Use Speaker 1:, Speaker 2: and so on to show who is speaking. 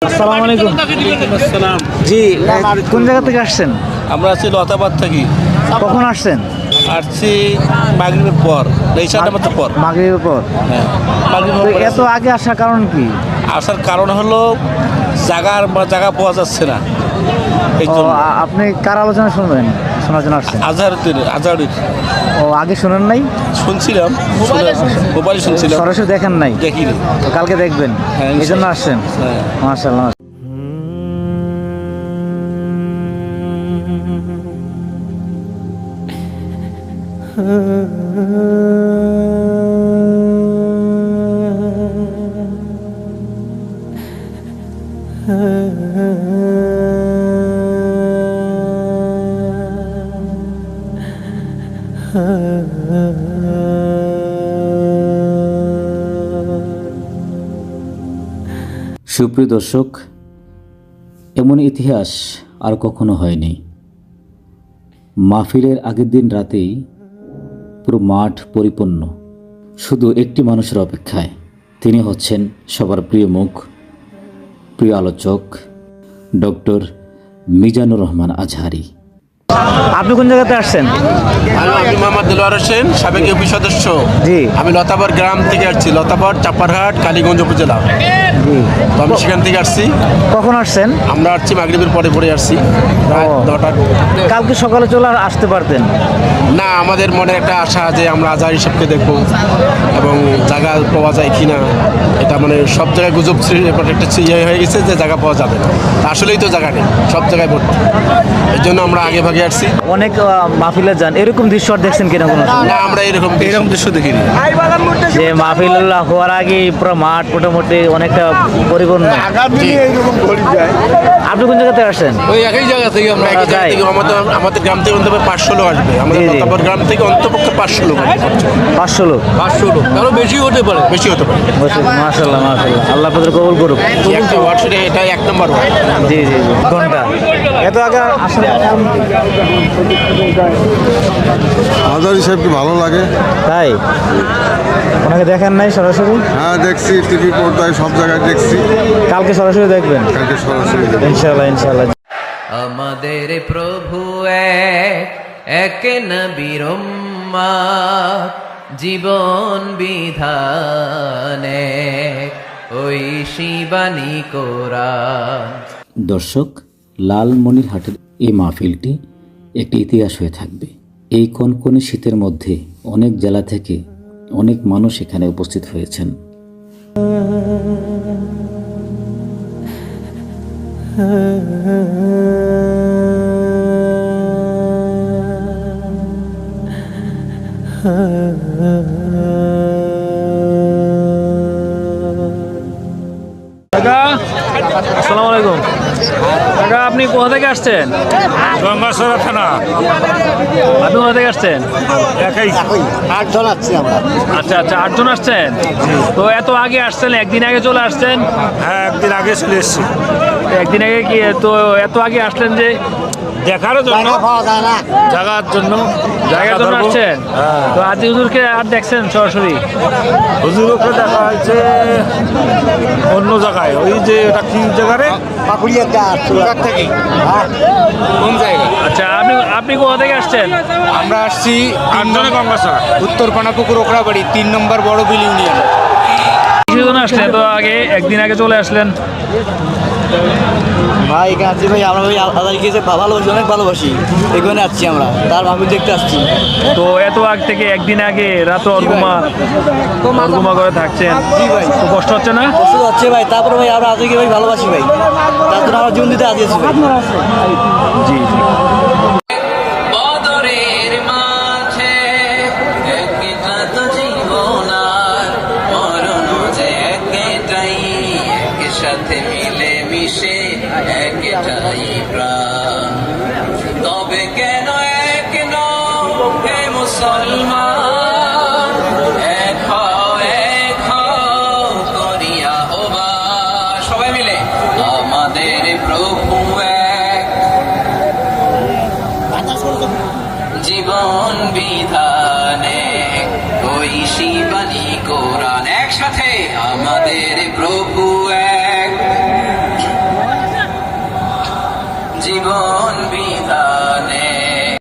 Speaker 1: আসসালামু আলাইকুম।
Speaker 2: আসসালাম।
Speaker 1: জি, কোন জায়গা থেকে আসছেন?
Speaker 2: আমরা আছি লতাবাদ থাকি।
Speaker 1: কখন আসছেন?
Speaker 2: আসছি মাগরিবের পর, এই সাড়ে পাঁচটার পর।
Speaker 1: মাগরিবের পর।
Speaker 2: হ্যাঁ, মাগরিবের
Speaker 1: তো
Speaker 2: পর
Speaker 1: এত আগে আসার কারণ কি?
Speaker 2: আসার কারণ হলো জায়গা পাওয়া যাচ্ছে না, এই
Speaker 1: ও,
Speaker 2: জন্য।
Speaker 1: আপনি কার আলোচনা শোনার জন্য আসছেন?
Speaker 2: আজহারুদ্দিন
Speaker 1: ও, আগে শুনেন নাই?
Speaker 2: শুনছিলাম, মোবাইলে শুনছিলাম,
Speaker 1: সরাসরি দেখেন নাই?
Speaker 2: দেখিনি।
Speaker 1: তো কালকে দেখবেন,
Speaker 2: হ্যাঁ,
Speaker 1: এই জন্য আসছেন?
Speaker 2: হ্যাঁ।
Speaker 1: মাশাআল্লাহ।
Speaker 3: সুপ্রিয় দর্শক, এমন ইতিহাস আর কখনো হয়নি। মাহফিলের আগের দিন রাতেই পুরো মাঠ পরিপূর্ণ, শুধু একটি মানুষের অপেক্ষায়। তিনি হচ্ছেন সবার প্রিয় মুখ, প্রিয় আলোচক, ডক্টর মিজানুর রহমান আজহারি।
Speaker 1: আপনি কোন জায়গাতে আসছেন?
Speaker 2: আমি মোহাম্মদ দিলওয়ার হোসেন, সাবেক ইউপি সদস্য।
Speaker 1: জি।
Speaker 2: আমি লতাবর গ্রাম থেকে আসছি, লতাবর, চাপারহাট, কালীগঞ্জ উপজেলা।
Speaker 1: জি।
Speaker 2: তো আমি সেখান থেকে আসছি।
Speaker 1: কখন আসছেন?
Speaker 2: আমরা আসছি মাগরিবের পরে আসছি, প্রায়
Speaker 1: ও।
Speaker 2: 9টা।
Speaker 1: কালকে সকালে চলে আসতে পারতেন।
Speaker 2: না, আমাদের মনে একটা আশা যে আমরা আজহারি সাহেবকে দেখবো এবং জায়গা পাওয়া যায় কিনা। এটা মানে সব জায়গায় গুজব একটা ইয়ে হয়ে গেছে যে জায়গা পাওয়া যাবে না। তা আসলেই তো জায়গা নেই, সব জায়গায় ভর্তি। এই জন্য আমরা আগে ভাগে আসছি।
Speaker 1: অনেক মাহফিলে যান, এরকম দৃশ্য আর দেখছেন কিনা কোনো?
Speaker 2: না, আমরা এরকম দৃশ্য দেখিনি।
Speaker 1: যে মাহফিল হওয়ার আগে পুরো মাঠ মোটামুটি অনেকটা পরিপূর্ণ। আপনি কোন জায়গাতে আসছেন?
Speaker 2: ওই একই জায়গা থেকে আমরা একই জায়গা থেকে আমাদের গ্রাম থেকে অন্তত 500 লোক আসবে। আমাদের
Speaker 1: জি, জি।
Speaker 2: লতাবর গ্রাম থেকে অন্তপক্ষে 500 লোক আসবে।
Speaker 1: 500 লোক।
Speaker 2: 500 লোক, আরো বেশি হতে পারে।
Speaker 1: মাশাআল্লাহ মাশাআল্লাহ, আল্লাহ আপনাদের কবুল করুক।
Speaker 2: একটা ওয়ার্ড শুনে এটা 1 নম্বর ওয়ার্ড।
Speaker 1: জি জি জি। ঘন্টা এত আগে আসলে
Speaker 4: আজহারি সাহেবকে ভালো লাগে।
Speaker 1: তাই ওনাকে দেখেন নাই সরাসরি?
Speaker 4: হ্যাঁ, দেখছি, টিভি পর্দায় সব জায়গায় দেখছি।
Speaker 1: কালকে সরাসরি দেখবেন
Speaker 4: কালকে সরাসরি দেখব।
Speaker 1: ইনশাআল্লাহ ইনশাআল্লাহ।
Speaker 5: আমাদের প্রভু এক নবীর উম্মত, জীবন বিধানে ওই শিবানী কোরআন।
Speaker 3: দর্শক, লালমনিরহাটের এই মাহফিলটি একটি ইতিহাস হয়ে থাকবে। এই কনকনে শীতের মধ্যে অনেক জেলা থেকে অনেক মানুষ এখানে উপস্থিত হয়েছেন।
Speaker 1: আসসালামু আলাইকুম কাকা, আপনি কোথা থেকে আসছেন?
Speaker 6: গঙ্গাসরা থানা।
Speaker 1: আপনি কোথা থেকে আসছেন?
Speaker 6: একাই
Speaker 7: 8 জন আছি আমরা।
Speaker 1: আচ্ছা আচ্ছা, 8 জন আসছেন। তো এত আগে আসছেন, একদিন আগে চলে আসছেন?
Speaker 6: হ্যাঁ, একদিন আগে চলে এসেছি।
Speaker 1: একদিন আগে কি তো এত আগে আসলেন যে?
Speaker 6: দেখারও জন্য,
Speaker 7: জায়গা পাওয়া যায় না।
Speaker 6: জায়গার জন্য।
Speaker 1: জায়গার জন্য আসছেন? তো আজি হুজুরকে আর দেখছেন সরাসরি?
Speaker 6: হুজুরকে দেখা হয়েছে অন্য জায়গায়, ওই যে এটা কি জায়গা রে,
Speaker 7: পাকুড়িয়াতে আসছি।
Speaker 6: কোন জায়গা?
Speaker 1: আচ্ছা, আপনি কোথা থেকে আসছেন?
Speaker 8: আমরা আসছি
Speaker 6: আটজনে গঙ্গাসরা।
Speaker 8: উত্তর পানাপুকুর ওকরাবাড়ি 3 নম্বর বড় বিল ইউনিয়ন।
Speaker 1: কিছুজন আসলেন তো আগে, একদিন আগে চলে আসলেন?
Speaker 7: ভাই এখানে আসছি ভাই, আমরা ভাই আজহারিকে ভালোবাসি, অনেক ভালোবাসি। এখানে আসছি আমরা, তার মাহফিল দেখতে আসছি।
Speaker 1: তো এত আগ থেকে একদিন আগে রাতে অর্গুমা করে থাকছেন, তো কষ্ট হচ্ছে না?
Speaker 7: কষ্ট হচ্ছে ভাই, তারপরে ভাই আমরা আজহারিকে ভাই ভালোবাসি ভাই, তার জন্য আমরা জীবন দিতে আছি ভাই।
Speaker 1: জি জি।
Speaker 5: বদরের মাঝে একটা তো জীবন আর মরণ যে একটাই, একসাথে মিলে মিশে একটাই প্রাণ। তবে কেন এক নও হে মুসলমান, এক হও করিয়া হবা সবাই মিলে। আমাদের প্রভু এক, জীবন বিধানে ওই শিবানী কোরআন। একসাথে আমাদের প্রভু এক, জীবন